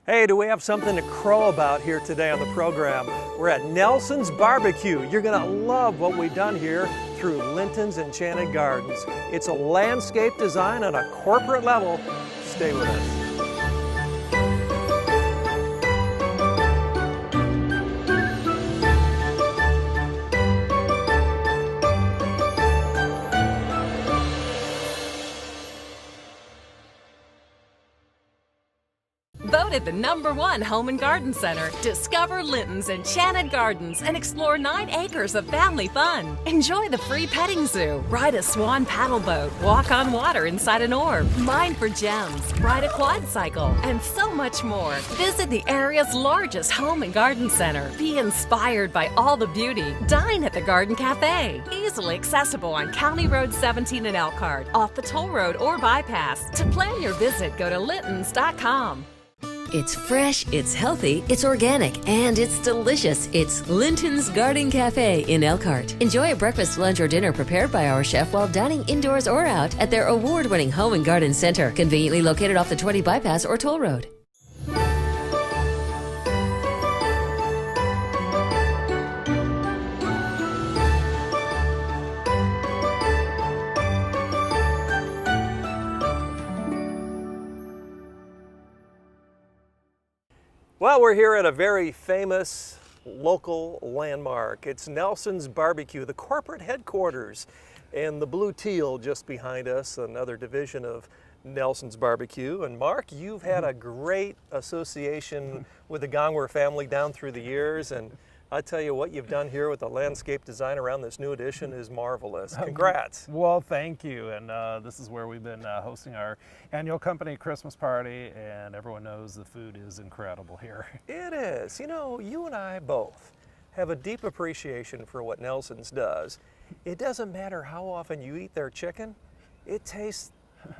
Hey, do we have something to crow about here today on the program? We're at Nelson's Barbecue. You're gonna love what we've done here through Linton's Enchanted Gardens. It's a landscape design on a corporate level. Stay with us. Voted the #1 home and garden center. Discover Linton's Enchanted Gardens and explore 9 acres of family fun. Enjoy the free petting zoo, ride a swan paddle boat, walk on water inside an orb, mine for gems, ride a quad cycle, and so much more. Visit the area's largest home and garden center. Be inspired by all the beauty. Dine at the Garden Cafe. Easily accessible on County Road 17 in Elkhart, off the toll road or bypass. To plan your visit, go to Lintons.com. It's fresh, it's healthy, it's organic, and it's delicious. It's Linton's Garden Cafe in Elkhart. Enjoy a breakfast, lunch, or dinner prepared by our chef while dining indoors or out at their award-winning home and garden center, conveniently located off the 20 bypass or toll road. Well, we're here at a very famous local landmark. It's Nelson's Barbecue, the corporate headquarters, and the blue teal just behind us, another division of Nelson's Barbecue. And Mark, you've had a great association with the Gongwer family down through the years, and I tell you what you've done here with the landscape design around this new addition is marvelous. Congrats. Well, thank you. And this is where we've been hosting our annual company Christmas party, and everyone knows the food is incredible here. It is. You know, you and I both have a deep appreciation for what Nelson's does. It doesn't matter how often you eat their chicken, it tastes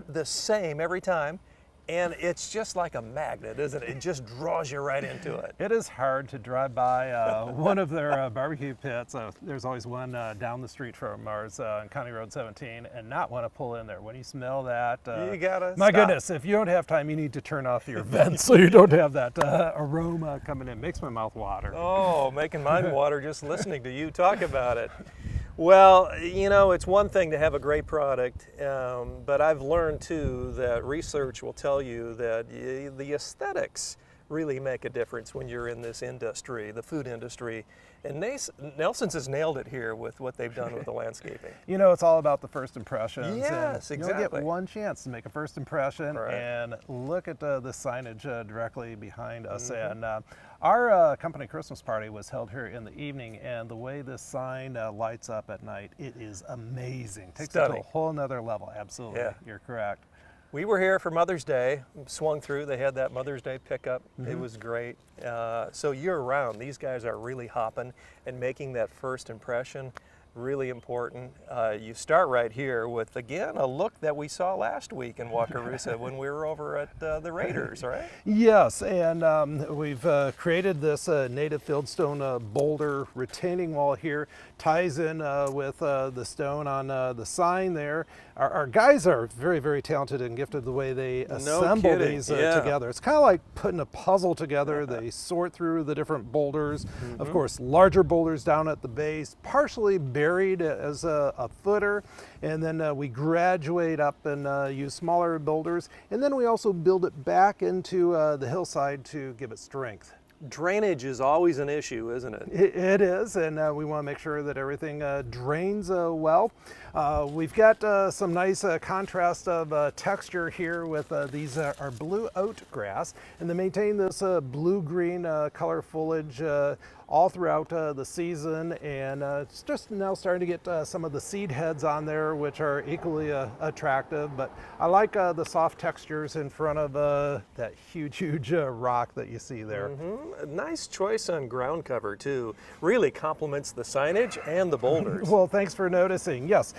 the same every time. And it's just like a magnet, isn't it? It just draws you right into it. It is hard to drive by one of their barbecue pits. There's always one down the street from ours on County Road 17 and not want to pull in there. When you smell that, you gotta my stop. Goodness, if you don't have time, you need to turn off your vents so you don't have that aroma coming in. Makes my mouth water. Oh, making mine water just listening to you talk about it. Well, you know, it's one thing to have a great product, but I've learned too that research will tell you that the aesthetics really make a difference when you're in this industry, the food industry. And Nelson's has nailed it here with what they've done with the landscaping. You know, it's all about the first impressions. Yes, and exactly. You'll get one chance to make a first impression, Right. and look at the signage directly behind us. And our company Christmas party was held here in the evening, and the way this sign lights up at night, it is amazing. Takes it to Stunning. a whole nother level. Absolutely, Yeah. You're correct. We were here for Mother's Day, swung through, they had that Mother's Day pickup. It was great. So year round, these guys are really hopping and making that first impression really important. You start right here with, again, a look that we saw last week in Wakarusa when we were over at the Raiders, right? Yes, and we've created this native fieldstone boulder retaining wall here. Ties in with the stone on the sign there. Our guys are very, very talented and gifted the way they assemble kidding. these Yeah. together. It's kind of like putting a puzzle together. They sort through the different boulders. Of course, larger boulders down at the base, partially buried as a footer, and then we graduate up and use smaller boulders, and then we also build it back into the hillside to give it strength. Drainage is always an issue, isn't it? It is, and we want to make sure that everything drains well. We've got some nice contrast of texture here with these are blue oat grass, and they maintain this blue-green color foliage all throughout the season, and it's just now starting to get some of the seed heads on there, which are equally attractive. But I like the soft textures in front of that huge rock that you see there. A nice choice on ground cover too. Really complements the signage and the boulders. Well, thanks for noticing. Yes,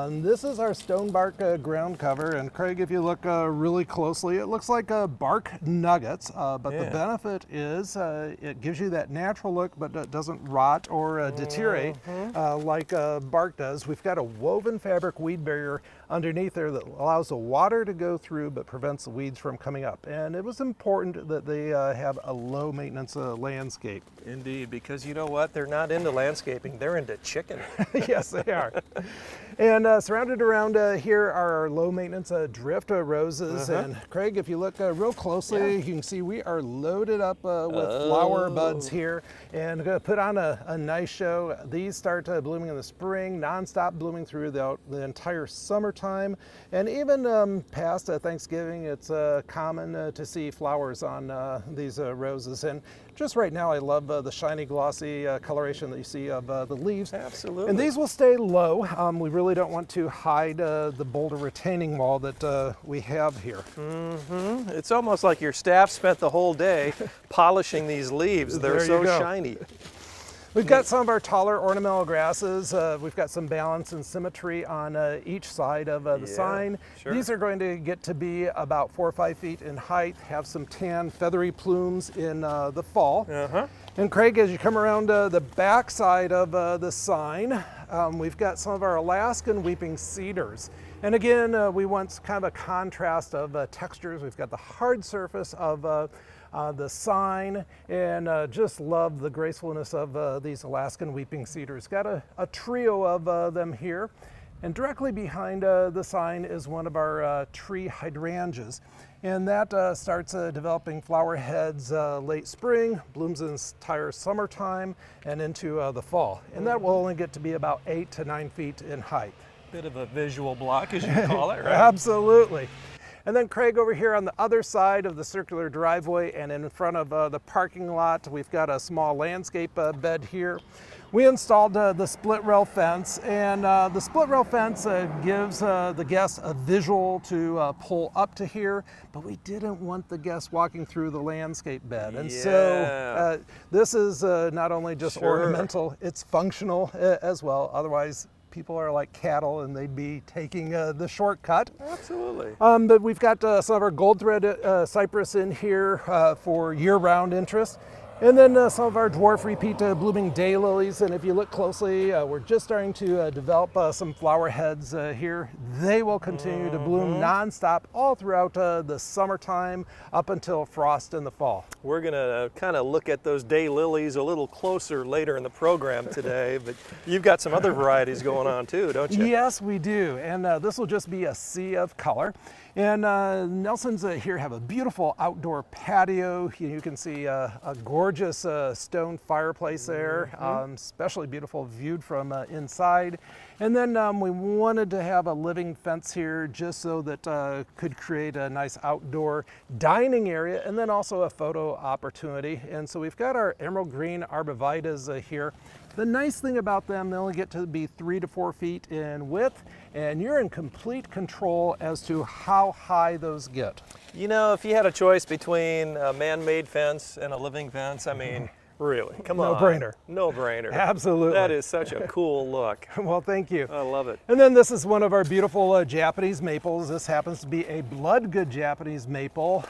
this is our stonebark ground cover, and Craig, if you look really closely, it looks like bark nuggets, but the benefit is it gives you that natural look, but it doesn't rot or deteriorate like bark does. We've got a woven fabric weed barrier underneath there that allows the water to go through but prevents the weeds from coming up. And it was important that they have a low maintenance landscape. Indeed, because you know what? They're not into landscaping, they're into chicken. Yes, they are. And surrounded around here are our low maintenance drift roses. And Craig, if you look real closely, you can see we are loaded up with flower buds here and going to put on a nice show. These start blooming in the spring, nonstop blooming through the entire summertime. And even past Thanksgiving, it's common to see flowers on these roses. And just right now, I love the shiny, glossy coloration that you see of the leaves. Absolutely. And these will stay low. We really don't want to hide the boulder retaining wall that we have here. It's almost like your staff spent the whole day polishing these leaves. They're There you so go. shiny. We've got some of our taller ornamental grasses. We've got some balance and symmetry on each side of the sign. sure. These are going to get to be about 4 or 5 feet in height, have some tan feathery plumes in the fall. And Craig, as you come around the back side of the sign, we've got some of our Alaskan weeping cedars. And again, we want kind of a contrast of textures. We've got the hard surface of the sign, and just love the gracefulness of these Alaskan weeping cedars. Got a trio of them here. And directly behind the sign is one of our tree hydrangeas. And that starts developing flower heads late spring, blooms in the entire summertime and into the fall. And that will only get to be about 8 to 9 feet in height. Bit of a visual block, as you call it, right? Absolutely. And then Craig, over here on the other side of the circular driveway and in front of the parking lot, we've got a small landscape bed here. We installed the split rail fence, and the split rail fence gives the guests a visual to pull up to here, but we didn't want the guests walking through the landscape bed. And so this is not only just ornamental, it's functional as well. Otherwise, people are like cattle and they'd be taking the shortcut. Absolutely. But we've got some of our gold thread cypress in here for year-round interest. And then some of our dwarf repeat blooming daylilies. And if you look closely, we're just starting to develop some flower heads here. They will continue to bloom nonstop all throughout the summertime up until frost in the fall. We're going to kind of look at those daylilies a little closer later in the program today, but you've got some other varieties going on too, don't you? Yes, we do. And this will just be a sea of color. And Nelson's here have a beautiful outdoor patio. You can see a gorgeous stone fireplace there, especially beautiful viewed from inside. And then we wanted to have a living fence here just so that could create a nice outdoor dining area and then also a photo opportunity. And so we've got our emerald green arborvitaes here. The nice thing about them, they only get to be 3 to 4 feet in width, and you're in complete control as to how high those get. You know, if you had a choice between a man-made fence and a living fence, I mean, really, come on. No-brainer. No-brainer. Absolutely. That is such a cool look. Well, thank you. I love it. And then this is one of our beautiful Japanese maples. This happens to be a blood good Japanese maple.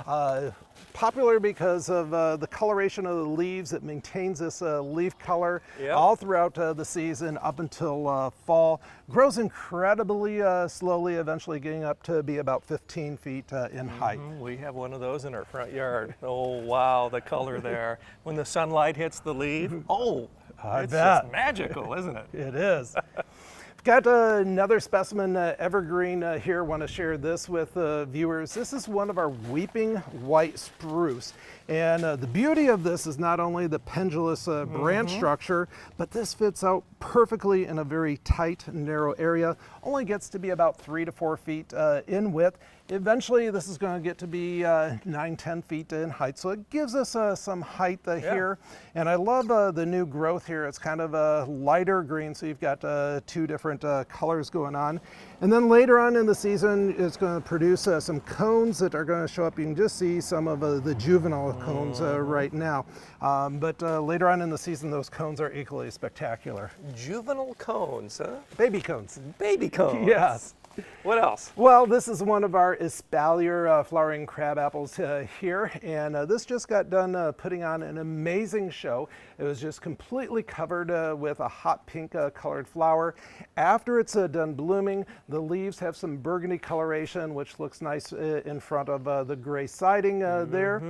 Popular because of the coloration of the leaves. It maintains this leaf color all throughout the season up until fall. Grows incredibly slowly, eventually getting up to be about 15 feet in height. We have one of those in our front yard. Oh, wow, the color there. When the sunlight hits the leaf, it's just magical, isn't it? It is. Got another specimen evergreen here. Want to share this with viewers. This is one of our weeping white spruce. And the beauty of this is not only the pendulous branch structure, but this fits out perfectly in a very tight, narrow area. Only gets to be about 3 to 4 feet in width. Eventually, this is going to get to be 9, 10 feet in height. So it gives us some height here. And I love the new growth here. It's kind of a lighter green, so you've got 2 different colors going on. And then later on in the season, it's going to produce some cones that are going to show up. You can just see some of the juvenile cones right now. But later on in the season, those cones are equally spectacular. Juvenile cones, huh? Baby cones. Baby cones. Yes. What else? Well, this is one of our espalier flowering crab apples here, and this just got done putting on an amazing show. It was just completely covered with a hot pink colored flower. After it's done blooming, the leaves have some burgundy coloration, which looks nice in front of the gray siding there.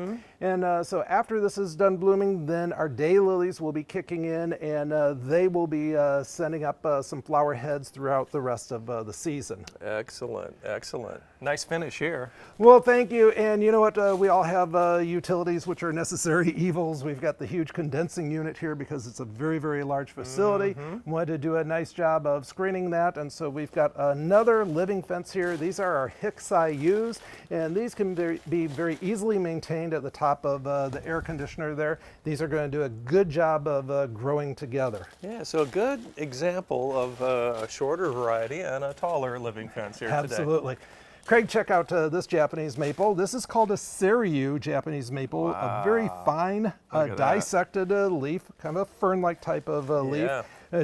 And so after this is done blooming, then our daylilies will be kicking in, and they will be sending up some flower heads throughout the rest of the season. Excellent, excellent. Nice finish here. Well, thank you. And you know what? We all have utilities which are necessary evils. We've got the huge condensing unit here because it's a very, very large facility. Wanted to do a nice job of screening that. And so we've got another living fence here. These are our Hicksii, and these can be very easily maintained at the top of the air conditioner there. These are going to do a good job of growing together. Yeah, so a good example of a shorter variety and a taller living fence here today. Absolutely. Craig, check out this Japanese maple. This is called a Seiryu Japanese maple, a very fine dissected leaf, kind of a fern-like type of leaf.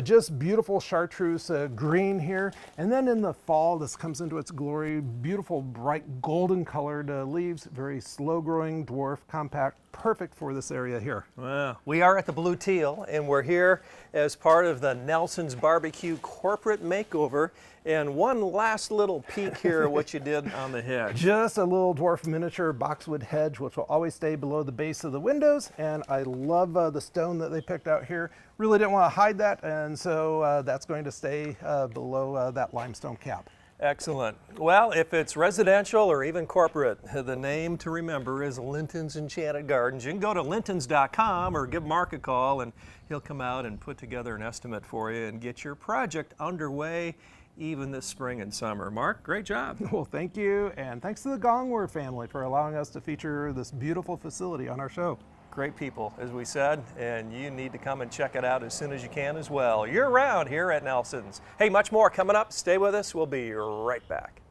Just beautiful chartreuse green here. And then in the fall, this comes into its glory. Beautiful, bright, golden colored leaves, very slow growing, dwarf, compact, perfect for this area here. Well, we are at the Blue Teal, and we're here as part of the Nelson's Barbecue corporate makeover. And one last little peek here at what you did on the hedge. Just a little dwarf miniature boxwood hedge, which will always stay below the base of the windows. And I love the stone that they picked out here. Really didn't want to hide that, and so that's going to stay below that limestone cap. Excellent. Well, if it's residential or even corporate, the name to remember is Linton's Enchanted Gardens. You can go to lintons.com or give Mark a call, and he'll come out and put together an estimate for you and get your project underway even this spring and summer. Mark, great job. Well, thank you, and thanks to the Gongwer family for allowing us to feature this beautiful facility on our show. Great people, as we said, and you need to come and check it out as soon as you can as well. You're around here at Nelson's. Hey, much more coming up. Stay with us. We'll be right back.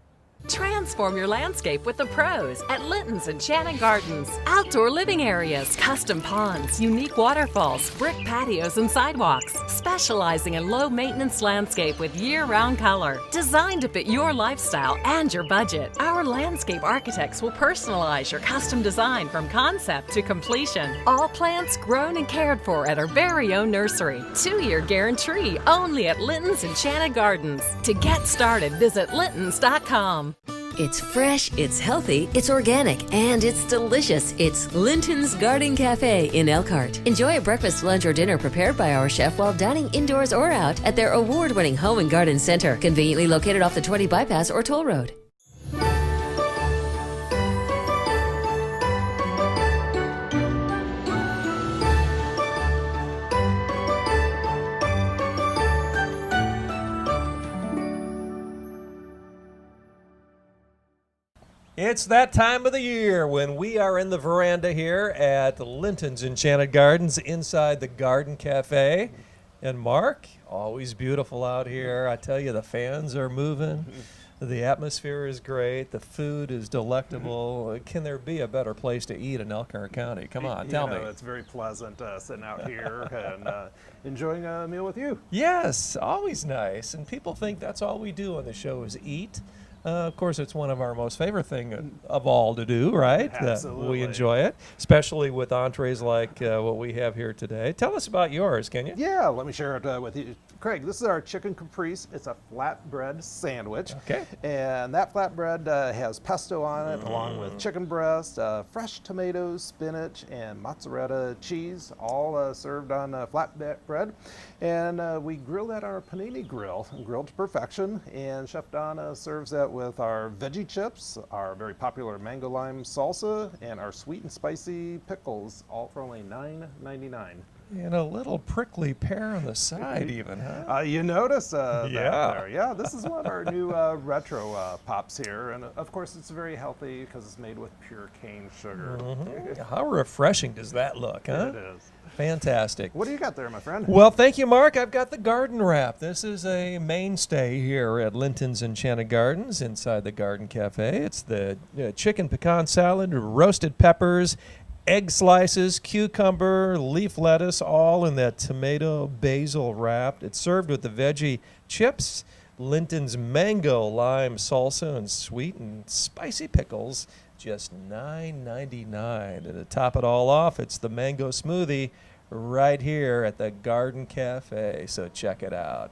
Transform your landscape with the pros at Linton's Enchanted Gardens. Outdoor living areas, custom ponds, unique waterfalls, brick patios and sidewalks. Specializing in low-maintenance landscape with year-round color. Designed to fit your lifestyle and your budget. Our landscape architects will personalize your custom design from concept to completion. All plants grown and cared for at our very own nursery. 2-year guarantee only at Linton's Enchanted Gardens. To get started, visit lintons.com. It's fresh, it's healthy, it's organic, and it's delicious. It's Linton's Garden Cafe in Elkhart. Enjoy a breakfast, lunch, or dinner prepared by our chef while dining indoors or out at their award-winning home and garden center, conveniently located off the 20 bypass or toll road. It's that time of the year when we are in the veranda here at Linton's Enchanted Gardens inside the Garden Cafe. And Mark, always beautiful out here. I tell you, the fans are moving. The atmosphere is great. The food is delectable. Can there be a better place to eat in Elkhart County? Come on, tell me. It's very pleasant sitting out here and enjoying a meal with you. Yes, always nice. And people think that's all we do on the show is eat. Of course, it's one of our most favorite thing of all to do, right? Absolutely. We enjoy it, especially with entrees like what we have here today. Tell us about yours, can you? Yeah, let me share it with you. Craig, this is our chicken caprese. It's a flatbread sandwich. Okay. And that flatbread has pesto on it, along with chicken breast, fresh tomatoes, spinach, and mozzarella cheese, all served on flatbread. And we grill that on our panini grill, grilled to perfection. And Chef Don serves that with our veggie chips, our very popular mango lime salsa, and our sweet and spicy pickles, all for only $9.99. And a little prickly pear on the side even, huh? You notice that Yeah. there. Yeah, this is one of our new retro pops here. And of course, it's very healthy because it's made with pure cane sugar. How refreshing does that look, huh? It is. Fantastic. What do you got there, my friend? Well, thank you, Mark. I've got the garden wrap. This is a mainstay here at Linton's Enchanted Gardens inside the Garden Cafe. It's the chicken pecan salad, roasted peppers, egg slices, cucumber, leaf lettuce, all in that tomato basil wrap. It's served with the veggie chips, Linton's mango lime salsa and sweet and spicy pickles, just $9.99. And to top it all off, it's the mango smoothie right here at the Garden Cafe. So check it out.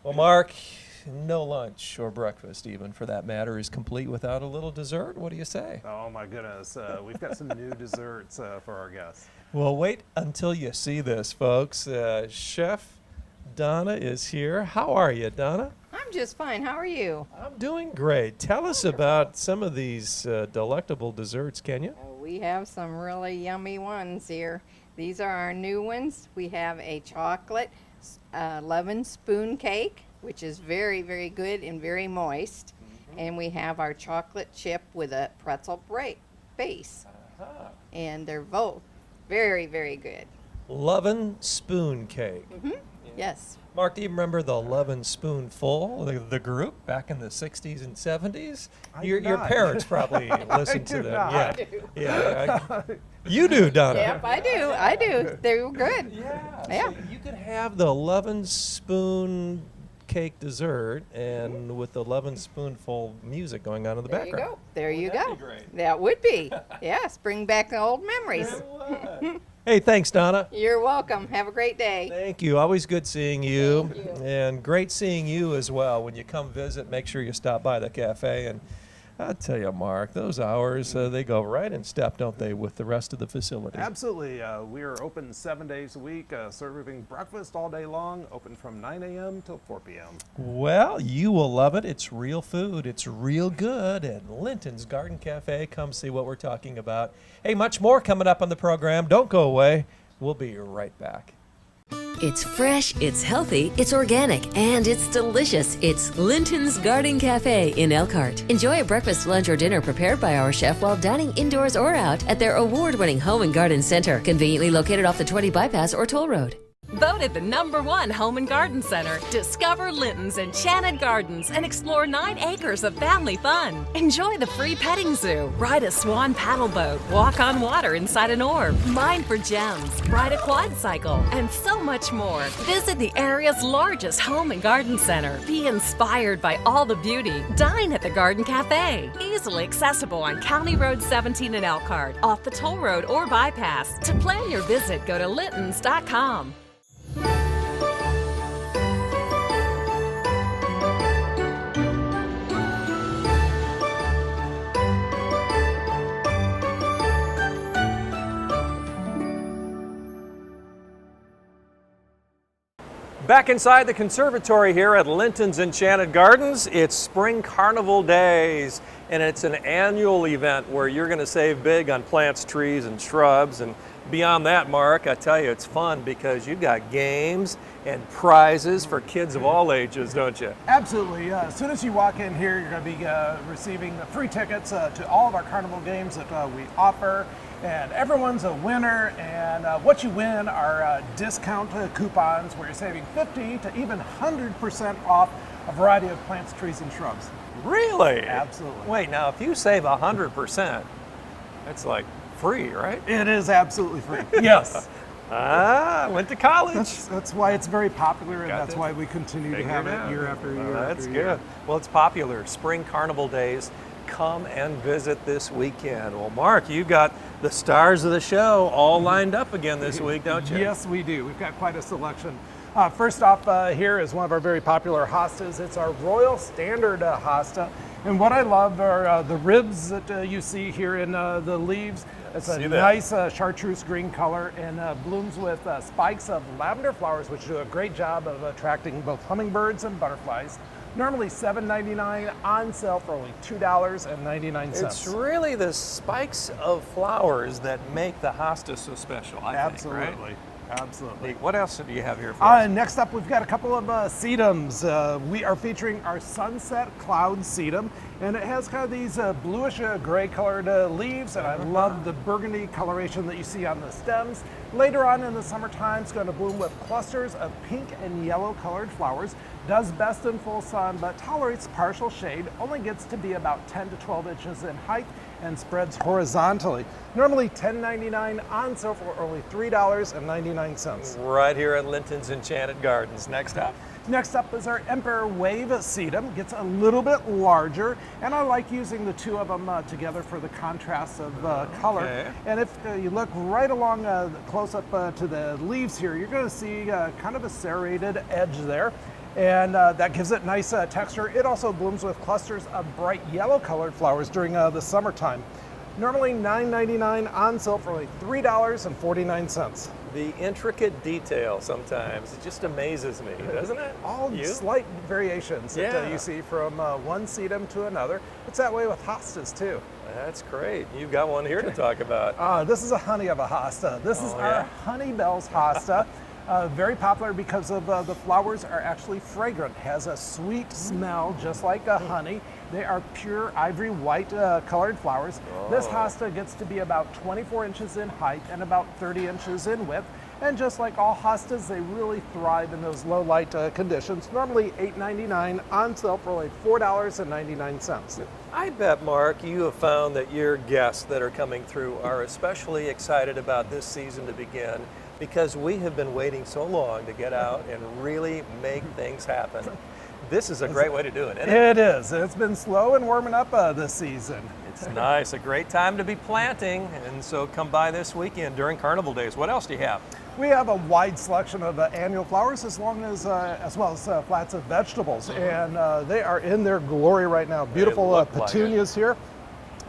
Well, Mark, no lunch or breakfast, even for that matter, is complete without a little dessert. What do you say? Oh my goodness, we've got some new desserts for our guests. Well, wait until you see this, folks. Chef Donna is here. How are you, Donna? I'm just fine. How are you? I'm doing great. Tell us about some of these delectable desserts, can you? We have some really yummy ones here. These are our new ones. We have a chocolate leaven spoon cake, which is very, very good and very moist. And we have our chocolate chip with a pretzel base. And they're both very, very good. Lovin' spoon cake. Yes. Mark, do you remember the Lovin' Spoonful, the group back in the 60s and 70s? Your not. parents probably listened to do them. not. Yeah. I do. Yeah. You do, Donna. Yep, I do. I do. They were good. Yeah. Yeah. So you could have the Lovin' Spoon cake dessert and with the Lovin' Spoonful music going on in the There you background. go. There you Wouldn't go. that be great? That would be. Yes, bring back the old memories. It would. Hey, thanks, Donna. You're welcome. Have a great day. Thank you. Always good seeing you. Thank you. And great seeing you as well. When you come visit, make sure you stop by the cafe. And I'll tell you, Mark, those hours, they go right in step, don't they, with the rest of the facility? Absolutely. We are open 7 days a week, serving breakfast all day long, open from 9 a.m. till 4 p.m. Well, you will love it. It's real food. It's real good. And Linton's Garden Cafe, come see what we're talking about. Hey, much more coming up on the program. Don't go away. We'll be right back. It's fresh, it's healthy, it's organic, and it's delicious. It's Linton's Garden Cafe in Elkhart. Enjoy a breakfast, lunch, or dinner prepared by our chef while dining indoors or out at their award-winning Home and Garden Center, conveniently located off the 20 bypass or toll road. Voted the #1 Home and Garden Center. Discover Linton's Enchanted Gardens and explore 9 acres of family fun. Enjoy the free petting zoo, ride a swan paddle boat, walk on water inside an orb, mine for gems, ride a quad cycle, and so much more. Visit the area's largest home and garden center. Be inspired by all the beauty. Dine at the Garden Cafe. Easily accessible on County Road 17 in Elkhart, off the toll road or bypass. To plan your visit, go to lintons.com. Back inside the conservatory here at Linton's Enchanted Gardens, it's Spring Carnival Days, and it's an annual event where you're going to save big on plants, trees, and shrubs. And beyond that, Mark, I tell you, it's fun because you've got games and prizes for kids of all ages, don't you? Absolutely. As soon as you walk in here, you're going to be receiving free tickets to all of our carnival games that we offer. And everyone's a winner, and what you win are discount coupons where you're saving 50 to even 100% off a variety of plants, trees, and shrubs. Really? Absolutely. Wait, now if you save 100%, it's like free, right? It is absolutely free. Yes. I went to college. That's why it's very popular, and Got that's to why we continue to figure have it it out. year after year. That's after good. year. Well, it's popular. Spring Carnival Days. Come and visit this weekend. Well, Mark, you got the stars of the show all lined up again this week, don't you? Yes, we do. We've got quite a selection. First off, here is one of our very popular hostas. It's our Royal Standard hosta. And what I love are the ribs that you see here in the leaves. It's a See that. nice chartreuse green color and blooms with spikes of lavender flowers, which do a great job of attracting both hummingbirds and butterflies. Normally $7.99, on sale for only $2.99. It's really the spikes of flowers that make the hosta so special, I think, right? Absolutely. Absolutely. What else do you have here for us? Next up, we've got a couple of sedums. We are featuring our Sunset Cloud sedum, and it has kind of these bluish gray colored leaves, and I love the burgundy coloration that you see on the stems. Later on in the summertime, it's going to bloom with clusters of pink and yellow colored flowers. Does best in full sun, but tolerates partial shade, only gets to be about 10 to 12 inches in height, and spreads horizontally. Normally $10.99, on sale for only $3.99. Right here at Linton's Enchanted Gardens. Next up. Next up is our Emperor Wave sedum. Gets a little bit larger, and I like using the two of them together for the contrast of color. Okay. And if you look right along close up to the leaves here, you're going to see kind of a serrated edge there. And that gives it nice texture. It also blooms with clusters of bright yellow colored flowers during the summertime. Normally $9.99, on sale for only $3.49. The intricate detail sometimes, it just amazes me, doesn't it? All You? slight variations that Yeah. you see from one sedum to another. It's that way with hostas too. That's great. You've got one here to talk about. This is a honey of a hosta. This is Oh, our yeah? Honey Bells hosta. Very popular because of the flowers are actually fragrant. Has a sweet smell just like honey. They are pure ivory white colored flowers. This hosta gets to be about 24 inches in height and about 30 inches in width. And just like all hostas, they really thrive in those low light conditions. Normally $8.99, on sale for only $4.99. I bet, Mark, you have found that your guests that are coming through are especially excited about this season to begin because we have been waiting so long to get out and really make things happen. This is a great way to do it, isn't it? It is. It's been slow and warming up this season. It's nice, a great time to be planting, and so come by this weekend during Carnival Days. What else do you have? We have a wide selection of annual flowers as well as flats of vegetables, and they are in their glory right now. Beautiful look like petunias here.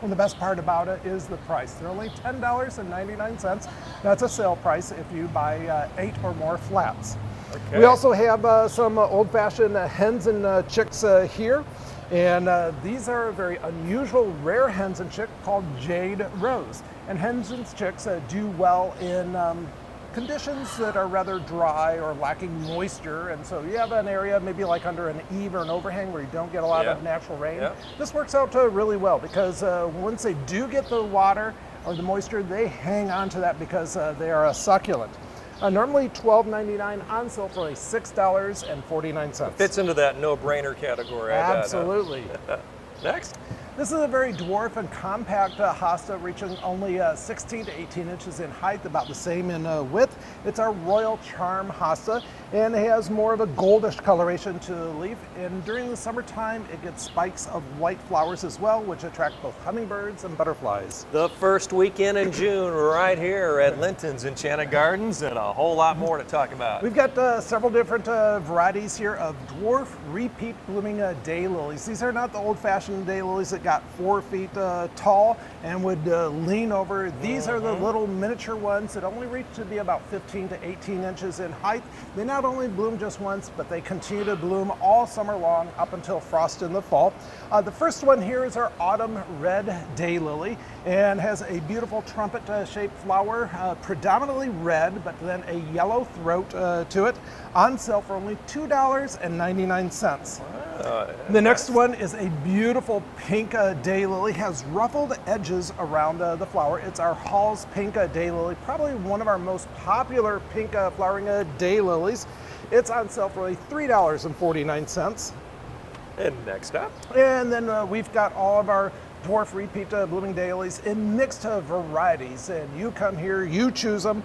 And the best part about it is the price. They're only $10.99. That's a sale price if you buy 8 or more flats. Okay. We also have some old-fashioned hens and chicks here. And these are a very unusual, rare hens and chick called Jade Rose. And hens and chicks do well in conditions that are rather dry or lacking moisture. And so you have an area maybe like under an eave or an overhang where you don't get a lot of natural rain. Yeah. This works out really well because once they do get the water or the moisture, they hang on to that because they are a succulent. Normally $12.99, on sale for only $6.49. Fits into that no-brainer category, I bet, huh? Absolutely. Next. This is a very dwarf and compact hosta, reaching only 16 to 18 inches in height, about the same in width. It's our Royal Charm hosta, and it has more of a goldish coloration to the leaf. And during the summertime, it gets spikes of white flowers as well, which attract both hummingbirds and butterflies. The first weekend in June, right here at Linton's Enchanted Gardens, and a whole lot more to talk about. We've got several different varieties here of dwarf repeat blooming daylilies. These are not the old-fashioned daylilies that got 4 feet tall and would lean over. These are the little miniature ones that only reach to be about 15 to 18 inches in height. They not only bloom just once, but they continue to bloom all summer long up until frost in the fall. The first one here is our autumn red daylily and has a beautiful trumpet-shaped flower, predominantly red, but then a yellow throat to it, on sale for only $2.99. The next one is a beautiful pink daylily, has ruffled edges around the flower. It's our Hall's pink daylily, probably one of our most popular pink flowering daylilies. It's on sale for only $3.49. And next up. And then we've got all of our dwarf repeat blooming daylilies in mixed varieties, and you come here, you choose them.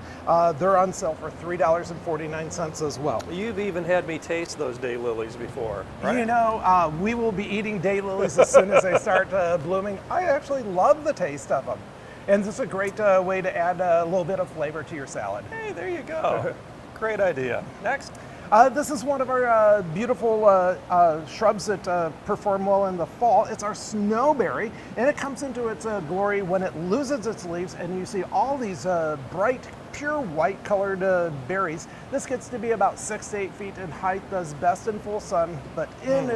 They're on sale for $3.49 as well. You've even had me taste those daylilies before, right? You know, we will be eating daylilies as soon as they start blooming. I actually love the taste of them, and this is a great way to add a little bit of flavor to your salad. Hey, there you go. Great idea. Next. This is one of our beautiful shrubs that perform well in the fall. It's our snowberry, and it comes into its glory when it loses its leaves, and you see all these bright, pure white colored berries. This gets to be about 6 to 8 feet in height, does best in full sun, but in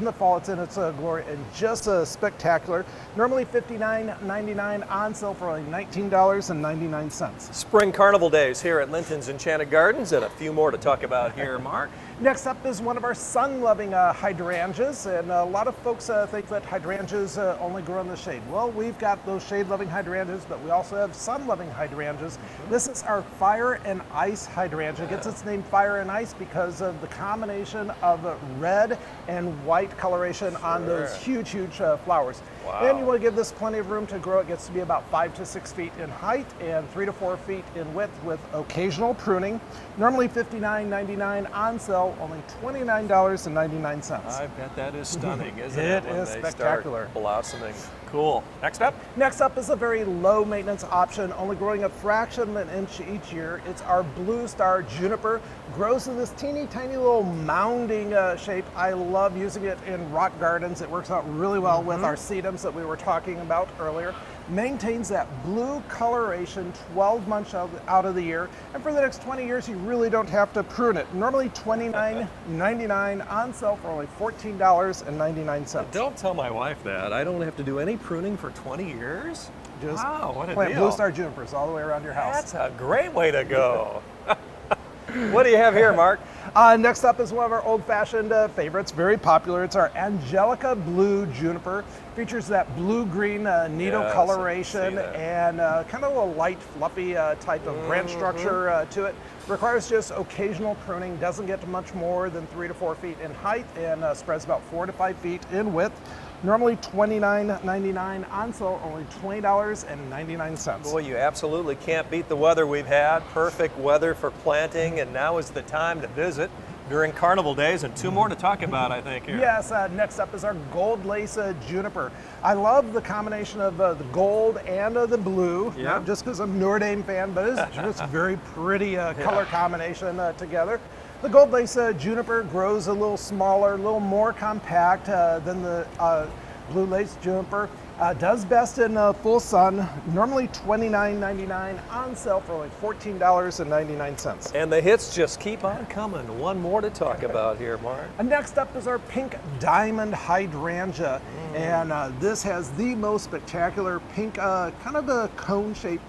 the fall it's in its glory and just spectacular. Normally $59.99, on sale for only $19.99. Spring Carnival Days here at Linton's Enchanted Gardens, and a few more to talk about here, Mark. Next up is one of our sun-loving hydrangeas, and a lot of folks think that hydrangeas only grow in the shade. Well, we've got those shade-loving hydrangeas, but we also have sun-loving hydrangeas. This is our Fire and Ice hydrangea. It gets its name Fire and Ice because of the combination of red and white coloration on those huge, huge flowers. Wow. And you want to give this plenty of room to grow. It gets to be about 5 to 6 feet in height and 3 to 4 feet in width with occasional pruning. Normally $59.99, on sale only $29.99. I bet that is stunning, isn't It it? When is they spectacular. start blossoming. Cool. Next up. Next up is a very low maintenance option, only growing a fraction of an inch each year. It's our Blue Star Juniper. Grows in this teeny tiny little mounding shape. I love using it in rock gardens. It works out really well with our sedums that we were talking about earlier. Maintains that blue coloration 12 months out of the year, and for the next 20 years you really don't have to prune it. Normally $29.99, on sale for only $14.99. Don't tell my wife that. I don't have to do any pruning for 20 years? Just wow, what a plant deal. Blue Star Junipers all the way around your house. That's a great way to go. What do you have here, Mark? Next up is one of our old-fashioned favorites, very popular. It's our Angelica Blue Juniper. Features that blue-green needle Yes, I coloration see that. and kind of a light, fluffy type of branch structure to it. Requires just occasional pruning. Doesn't get to much more than 3 to 4 feet in height and spreads about 4 to 5 feet in width. Normally $29.99, on sale only $20.99. Boy, you absolutely can't beat the weather we've had. Perfect weather for planting, and now is the time to visit during carnival days, and two more to talk about, I think, here. Yes, next up is our gold lace juniper. I love the combination of the gold and the blue, Yeah. not just because I'm a Notre Dame fan, but it's just a very pretty color combination together. The gold lace juniper grows a little smaller, a little more compact than the blue lace juniper. Does best in full sun, normally $29.99, on sale for only $14.99. And the hits just keep on coming. One more to talk about here, Mark. And next up is our pink diamond hydrangea. And this has the most spectacular pink, kind of a cone-shaped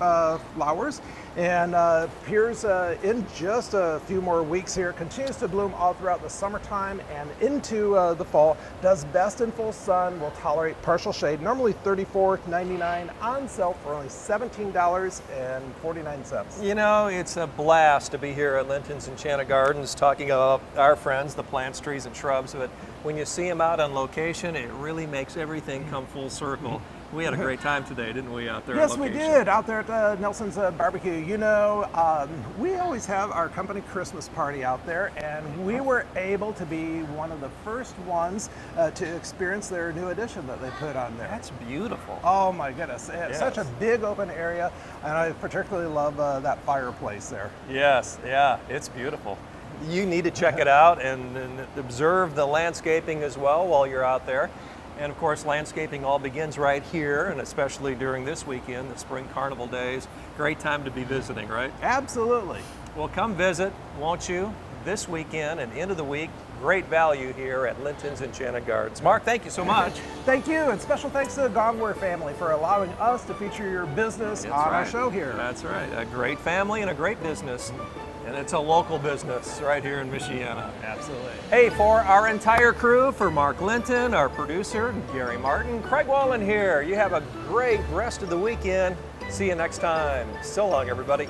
flowers. And appears in just a few more weeks here. Continues to bloom all throughout the summertime and into the fall. Does best in full sun, will tolerate partial shade. Normally $34.99, on sale for only $17.49. You know, it's a blast to be here at Linton's Enchanted Gardens talking about our friends, the plants, trees, and shrubs. But when you see them out on location, it really makes everything come full circle. We had a great time today, didn't we, out there Yes, on we location? did, out there at Nelson's Barbecue. You know, we always have our company Christmas party out there, and we were able to be one of the first ones to experience their new addition that they put on there. That's beautiful. Oh my goodness, it's such a Yes. big open area, and I particularly love that fireplace there. Yes, yeah, it's beautiful. You need to check it out and observe the landscaping as well while you're out there. And of course, landscaping all begins right here, and especially during this weekend, the Spring Carnival days. Great time to be visiting, right? Absolutely. Well, come visit, won't you? This weekend and end of the week, great value here at Linton's Enchanted Gardens. Mark, thank you so much. Thank you, and special thanks to the Gongware family for allowing us to feature your business That's on our right. show here. That's right. A great family and a great business. And it's a local business right here in Michiana. Absolutely. Hey, for our entire crew, for Mark Linton, our producer, Gary Martin, Craig Wallen here. You have a great rest of the weekend. See you next time. So long, everybody.